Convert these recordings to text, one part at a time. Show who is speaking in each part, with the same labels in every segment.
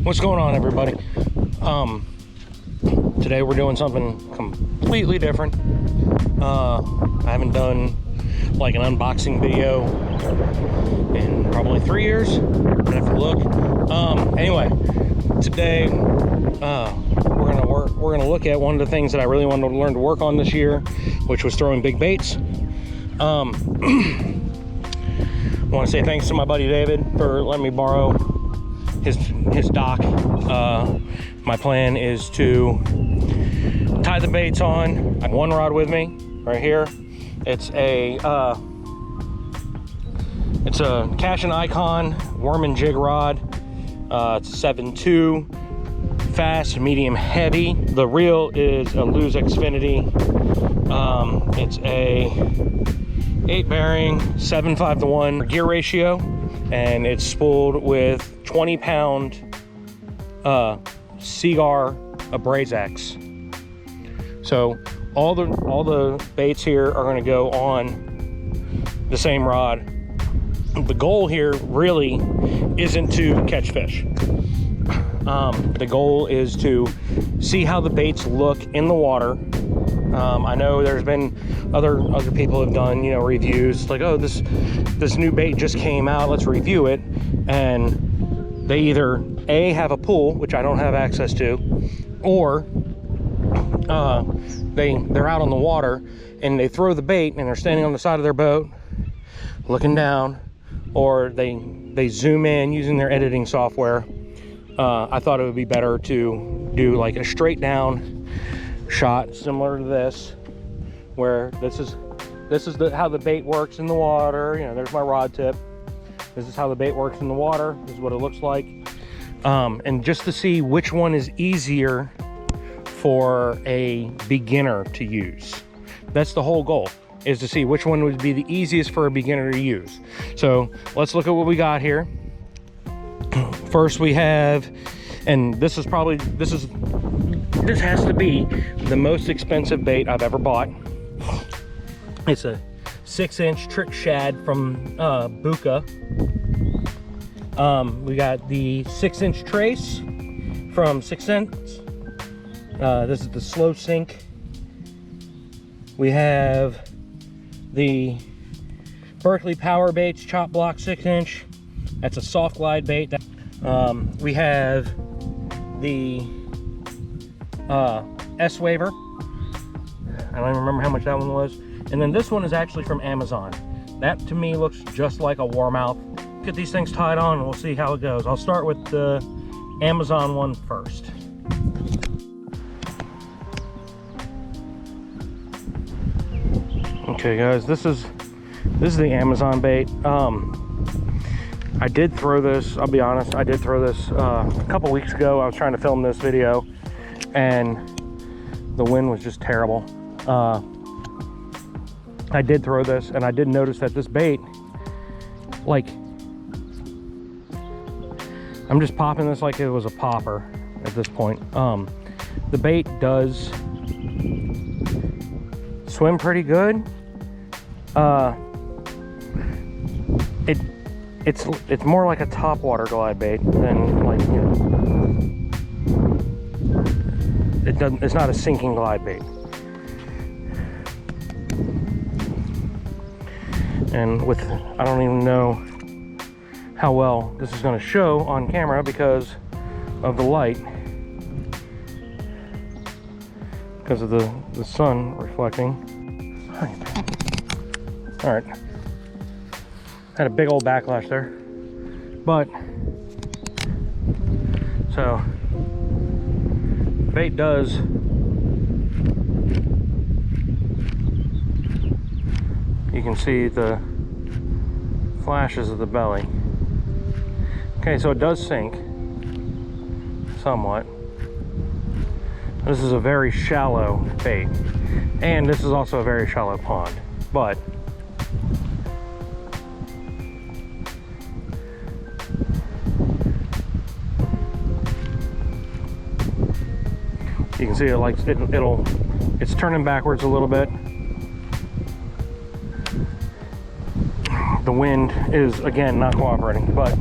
Speaker 1: What's going on, everybody? Today we're doing something completely different. I haven't done like an unboxing video in probably 3 years. I'm gonna have to look. Anyway, today we're gonna look at one of the things that I really wanted to learn to work on this year, which was throwing big baits. I want to say thanks to my buddy David for letting me borrow his dock. My plan is to tie the baits on. I have one rod with me right here. It's a Cash and Icon worm and jig rod. It's 7.2 fast, medium, heavy. The reel is a Lose Xfinity. It's a 8 bearing 7:5 to 1 gear ratio, and it's spooled with 20-pound Seagar Abrazex. So all the baits here are going to go on the same rod. The goal here really isn't to catch fish. The goal is to see how the baits look in the water. I know there's been other people have done, you know, reviews like, oh, this new bait just came out, let's review it. And they either A, have a pool, which I don't have access to, or they're out on the water and they throw the bait and they're standing on the side of their boat looking down, or they zoom in using their editing software. I thought it would be better to do like a straight down shot similar to this, where this is how the bait works in the water. You know, there's my rod tip. This is how the bait works in the water. This is what it looks like. And just to see which one is easier for a beginner to use. That's the whole goal, is to see which one would be the easiest for a beginner to use. So let's look at what we got here. First we have, and this has to be the most expensive bait I've ever bought. It's a 6-inch trick shad from Bucca. We got the 6-inch trace from 6 Cents. This is the slow sink. We have the Berkeley Power Baits Chop Block 6-inch. That's a soft glide bait. We have the S-Waver. I don't even remember how much that one was. And then this one is actually from Amazon. That to me looks just like a warmouth. Get these things tied on and we'll see how it goes. I'll start with the Amazon one first. Okay guys, this is the Amazon bait. I did throw this, I'll be honest, I did throw this a couple weeks ago. I was trying to film this video and the wind was just terrible. I did throw this and I did notice that this bait, like, I'm just popping this like it was a popper at this point. The bait does swim pretty good. It's more like a topwater glide bait than, like, you know, it's not a sinking glide bait. And with, I don't even know how well this is going to show on camera because of the light, because of the sun reflecting. All right, had a big old backlash there, but so bait does you can see the flashes of the belly. Okay, so it does sink somewhat. This is a very shallow bait, and this is also a very shallow pond, but you can see it, like it's turning backwards a little bit. The wind is again not cooperating, but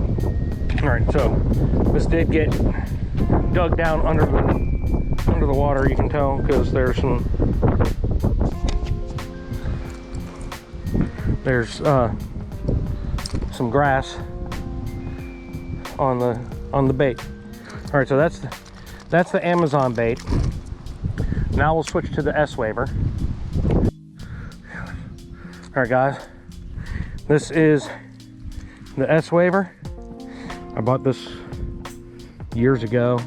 Speaker 1: All right, so this did get dug down under the water. You can tell because there's some grass on the bait. All right, so that's the Amazon bait. Now we'll switch to the S-Waver. All right, guys, this is the S-Waver. I bought this years ago.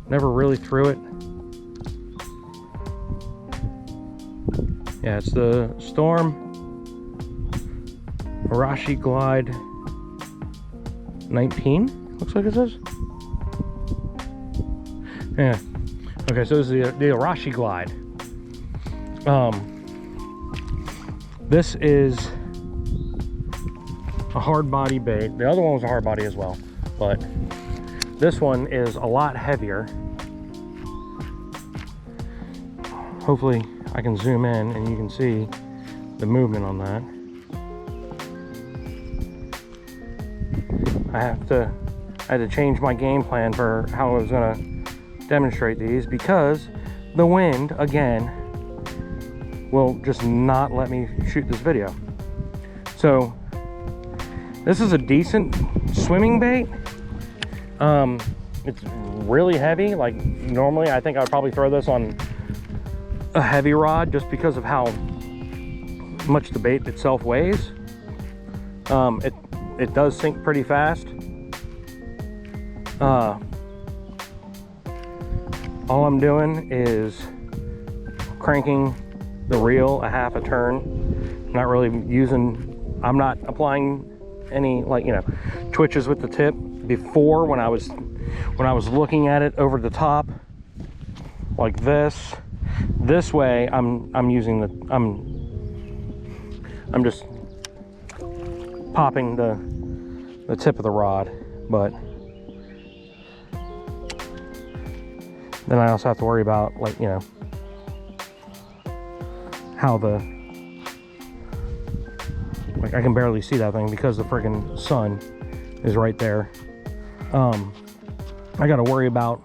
Speaker 1: Never really threw it. Yeah, it's the Storm Arashi Glide 19, looks like it says. Yeah. Okay, so this is the Arashi Glide. This is a hard body bait. The other one was a hard body as well, but this one is a lot heavier. Hopefully I can zoom in and you can see the movement on that. I had to change my game plan for how I was gonna demonstrate these because the wind, again, will just not let me shoot this video. So this is a decent swimming bait. It's really heavy. Like normally I think I would probably throw this on a heavy rod just because of how much the bait itself weighs. It does sink pretty fast. All I'm doing is cranking the reel a half a turn. Not really I'm not applying any, like, you know, twitches with the tip. Before, when I was looking at it over the top like this way, I'm just popping the tip of the rod, but then I also have to worry about, like, you know, how like I can barely see that thing because the friggin' sun is right there. I got to worry about,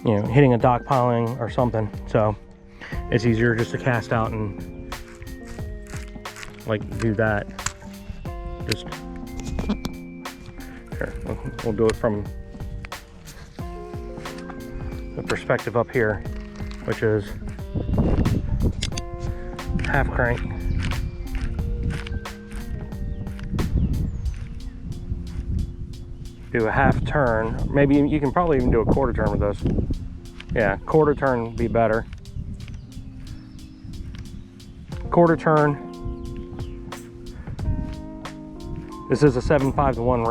Speaker 1: you know, hitting a dock piling or something. So it's easier just to cast out and like do that. Just here, we'll do it from the perspective up here, which is half crank. Do a half turn. Maybe you can probably even do a quarter turn with this. Yeah, quarter turn would be better. Quarter turn. This is a 7.5 to 1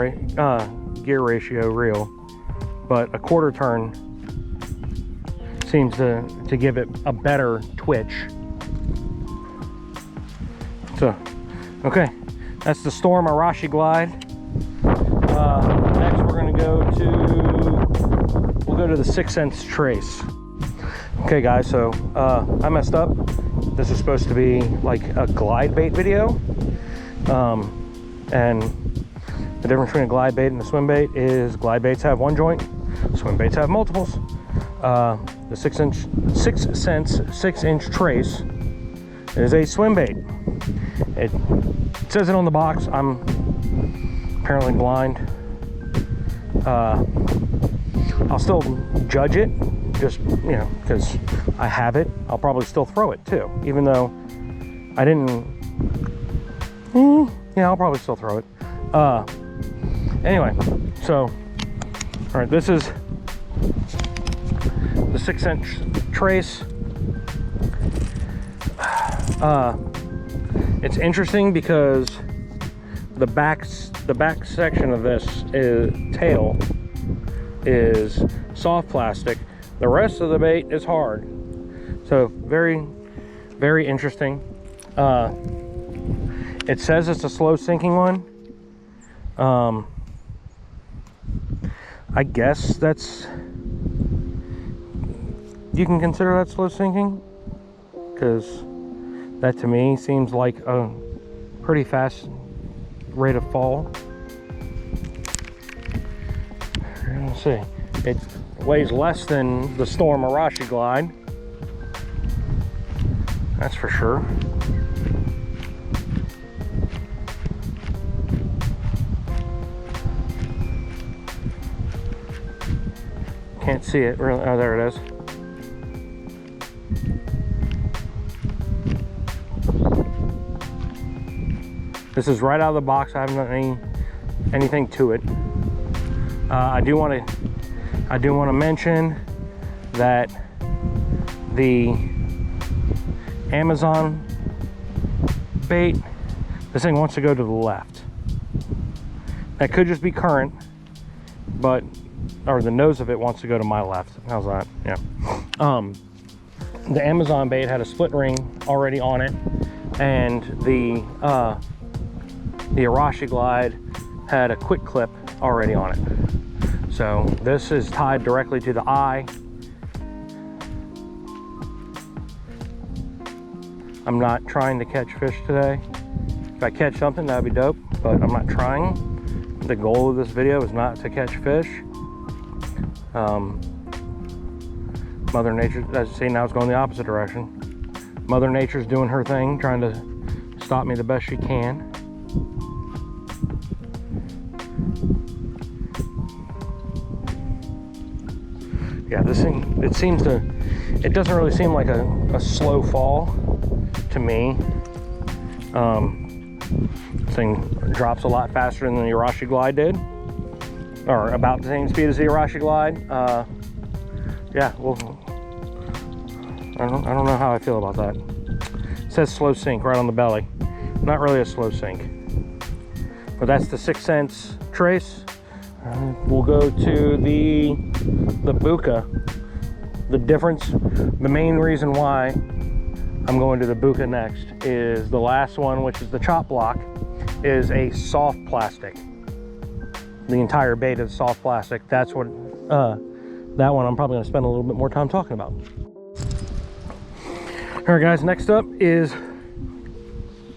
Speaker 1: gear ratio reel, but a quarter turn seems to give it a better twitch. So, okay, that's the Storm Arashi Glide. Next we're gonna we'll go to the 6 cents trace. Okay guys, so I messed up. This is supposed to be like a glide bait video. And the difference between a glide bait and a swim bait is glide baits have one joint, swim baits have multiples. The 6 cents 6 inch trace is a swim bait. It says it on the box. I'm apparently blind. I'll still judge it, just, you know, because I have it. I'll probably still throw it too, even though I didn't. Yeah, I'll probably still throw it. Anyway, so, all right, this is the 6 inch trace. It's interesting because the back section of this tail is soft plastic. The rest of the bait is hard. So very, very interesting. It says it's a slow sinking one. I guess you can consider that slow sinking, because that to me seems like a pretty fast rate of fall. Let's see. It weighs less than the Storm Arashi Glide. That's for sure. Can't see it really. Oh, there it is. This is right out of the box. I haven't done anything to it. I do want to mention that the Amazon bait, this thing wants to go to the left. That could just be current, but or the nose of it wants to go to my left. How's that? Yeah. The Amazon bait had a split ring already on it, and the Arashi Glide had a quick clip already on it. So this is tied directly to the eye. I'm not trying to catch fish today. If I catch something, that'd be dope, but I'm not trying. The goal of this video is not to catch fish. Mother Nature, as you see, now it's going the opposite direction. Mother Nature's doing her thing, trying to stop me the best she can. Yeah, this thing, it doesn't really seem like a slow fall to me. This thing drops a lot faster than the Arashi Glide did, or about the same speed as the Arashi Glide. Yeah, well, I don't know how I feel about that. It says slow sink right on the belly. Not really a slow sink, but that's the 6 cents trace. We'll go to the Bucca. The difference, the main reason why I'm going to the Bucca next is the last one, which is the chop block, is a soft plastic. The entire bait is soft plastic. That's what, that one I'm probably gonna spend a little bit more time talking about. All right, guys, next up is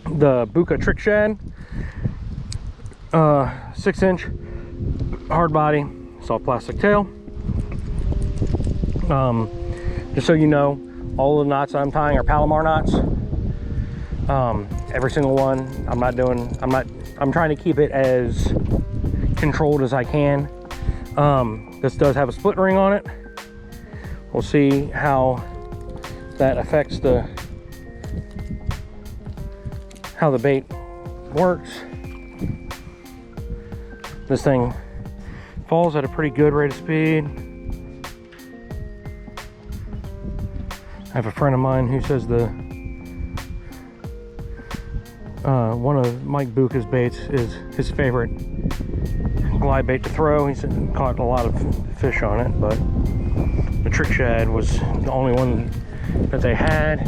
Speaker 1: the Bucca Trick Shad. 6-inch hard body, soft plastic tail. Just so you know, all the knots I'm tying are Palomar knots. Every single one. I'm trying to keep it as controlled as I can. This does have a split ring on it. We'll see how that affects how the bait works. This thing falls at a pretty good rate of speed. I have a friend of mine who says one of Mike Bucca's baits is his favorite glide bait to throw. He's caught a lot of fish on it, but the Trick Shad was the only one that they had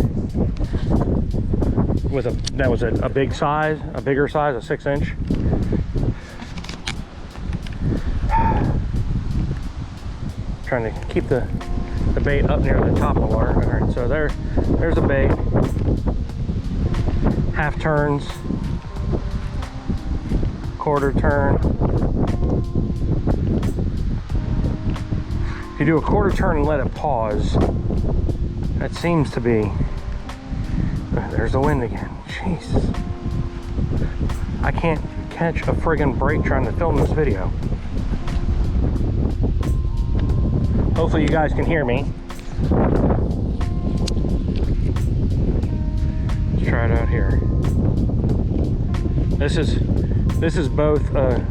Speaker 1: that was a big size, a bigger size, a 6-inch. Trying to keep the bait up near the top of the water. All right, so there's a bait. Half turns, quarter turn. If you do a quarter turn and let it pause, that seems to be, there's the wind again. Jesus. I can't catch a friggin' break trying to film this video. Hopefully you guys can hear me. Let's try it out here. This is both the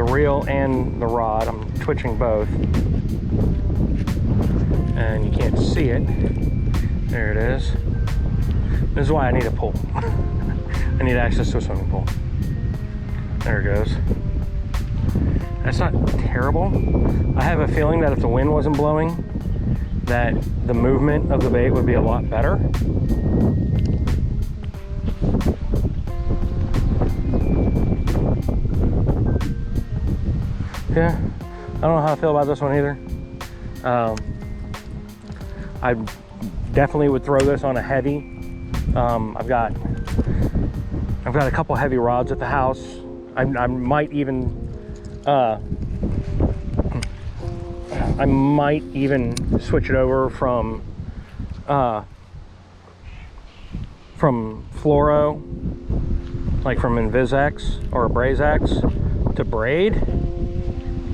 Speaker 1: reel and the rod. I'm twitching both, and you can't see it. There it is. This is why I need a pool. I need access to a swimming pool. There it goes. That's not terrible. I have a feeling that if the wind wasn't blowing, that the movement of the bait would be a lot better. Yeah, I don't know how I feel about this one either. I definitely would throw this on a heavy. I've got got a couple heavy rods at the house. I might even switch it over from fluoro, like from InvisX or AbrazeX, to braid,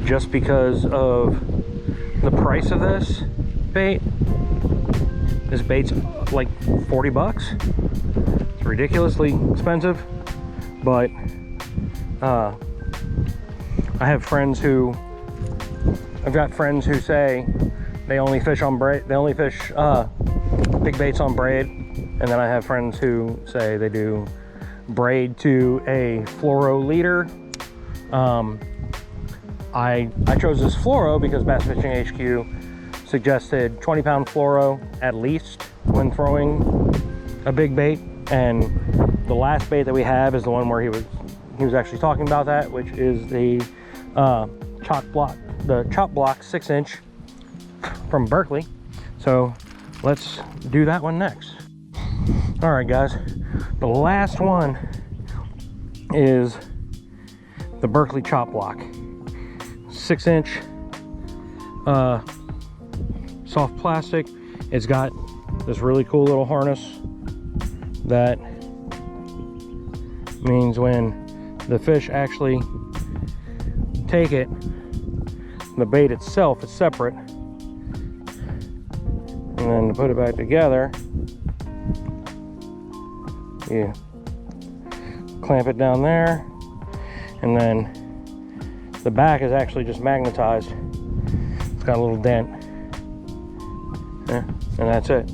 Speaker 1: just because of the price of this bait. This bait's like 40 bucks. It's ridiculously expensive, but I've got friends who say they only fish on braid, they only fish big baits on braid, and then I have friends who say they do braid to a fluoro leader. I chose this fluoro because Bass Fishing HQ suggested 20-pound fluoro at least when throwing a big bait, and the last bait that we have is the one where he was actually talking about that, which is the chop block 6-inch from Berkeley. So let's do that one next. All right, guys, the last one is the Berkeley chop block 6-inch soft plastic. It's got this really cool little harness that means when the fish actually take it, the bait itself is separate, and then to put it back together, you clamp it down there, and then the back is actually just magnetized. It's got a little dent, and that's it.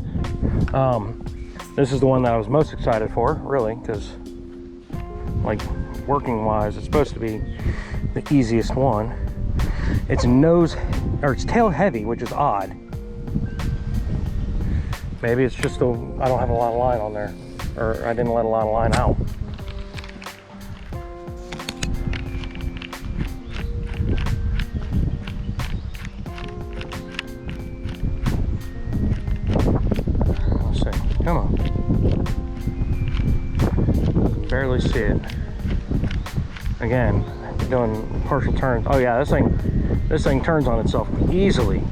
Speaker 1: This is the one that I was most excited for, really, because like working wise, it's supposed to be the easiest one. It's it's tail heavy, which is odd. Maybe it's just I don't have a lot of line on there, or I didn't let a lot of line out. Let's see, come on. Barely see it. Again, doing partial turns. Oh yeah, this thing turns on itself easily.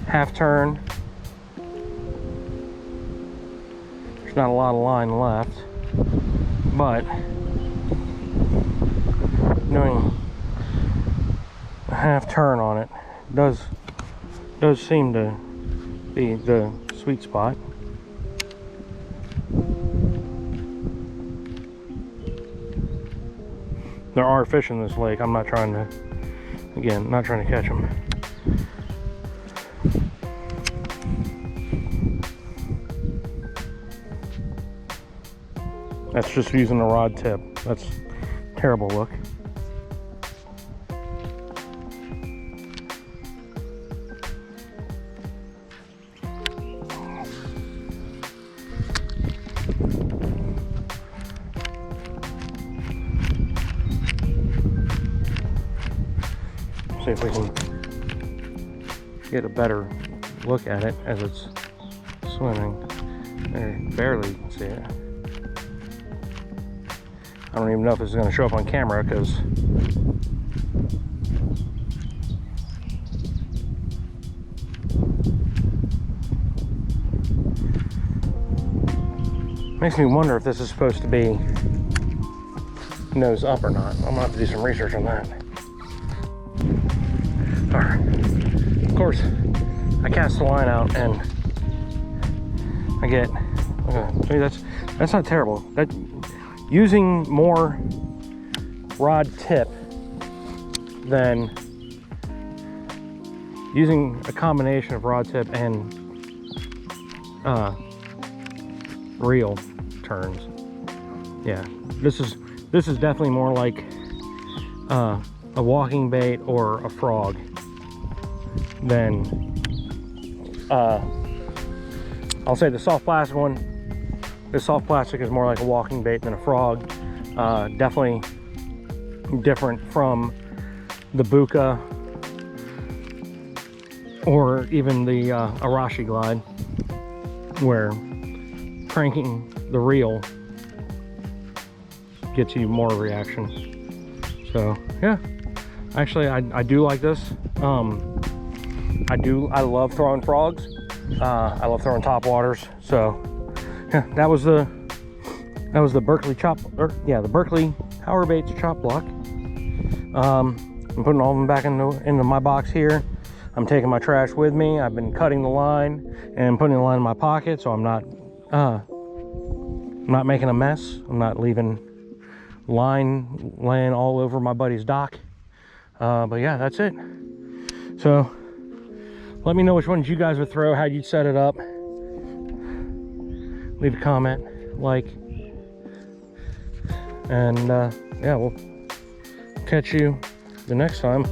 Speaker 1: Half turn. There's not a lot of line left, but doing a half turn on it does seem to be the sweet spot. There are fish in this lake. I'm not trying to, again, not trying to catch them. That's just using a rod tip. That's a terrible look. See if we can get a better look at it as it's swimming. There, barely see it. I don't even know if this is going to show up on camera because makes me wonder if this is supposed to be nose up or not. I'm gonna have to do some research on that. All right. Of course, I cast the line out and I get. Okay, that's not terrible. That using more rod tip than using a combination of rod tip and reel turns. Yeah, this is definitely more like a walking bait or a frog than I'll say the soft plastic one. The soft plastic is more like a walking bait than a frog. Definitely different from the Bucca or even the Arashi Glide, where cranking the reel gets you more reaction. So yeah, actually I do like this. I love throwing frogs. I love throwing top waters. So yeah, that was the Berkeley chop, or yeah, the Berkeley Power Baits chop block. I'm putting all of them back into my box here. I'm taking my trash with me. I've been cutting the line and putting the line in my pocket, so I'm not making a mess. I'm not leaving line laying all over my buddy's dock. But yeah, that's it. So let me know which ones you guys would throw, how you'd set it up. Leave a comment, like, and yeah, we'll catch you the next time.